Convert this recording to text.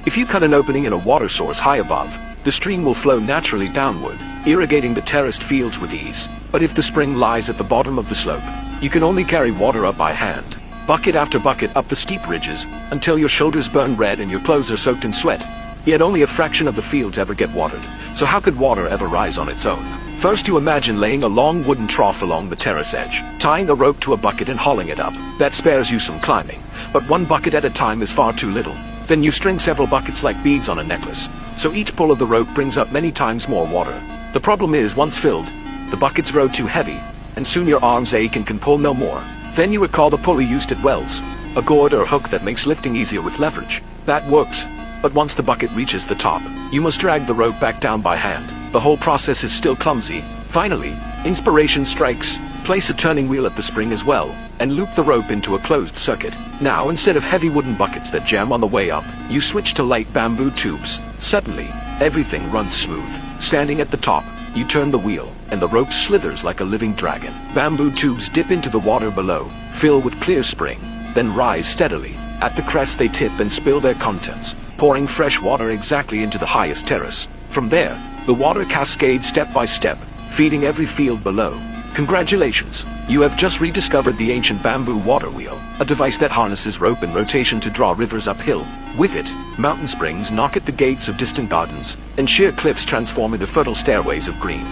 If you cut an opening in a water source high above, the stream will flow naturally downward, irrigating the terraced fields with ease. But if the spring lies at the bottom of the slope, you can only carry water up by hand, bucket after bucket up the steep ridges, until your shoulders burn red and your clothes are soaked in sweat. Yet only a fraction of the fields ever get watered, so how could water ever rise on its own? First you imagine laying a long wooden trough along the terrace edge, tying a rope to a bucket and hauling it up. That spares you some climbing, but one bucket at a time is far too little. Then you string several buckets like beads on a necklace, so each pull of the rope brings up many times more water. The problem is, once filled, the buckets grow too heavy, and soon your arms ache and can pull no more. Then you recall the pulley used at wells, a gourd or hook that makes lifting easier with leverage. That works, but once the bucket reaches the top, you must drag the rope back down by hand. The whole process is still clumsy. Finally, inspiration strikes. Place a turning wheel at the spring as well, and loop the rope into a closed circuit. Now, instead of heavy wooden buckets that jam on the way up, you switch to light bamboo tubes. Suddenly, everything runs smooth. Standing at the top, you turn the wheel, and the rope slithers like a living dragon. Bamboo tubes dip into the water below, fill with clear spring, then rise steadily. At the crest they tip and spill their contents, pouring fresh water exactly into the highest terrace. From there, the water cascades step by step, feeding every field below. Congratulations! You have just rediscovered the ancient bamboo water wheel, a device that harnesses rope and rotation to draw rivers uphill. With it, mountain springs knock at the gates of distant gardens, and sheer cliffs transform into fertile stairways of green.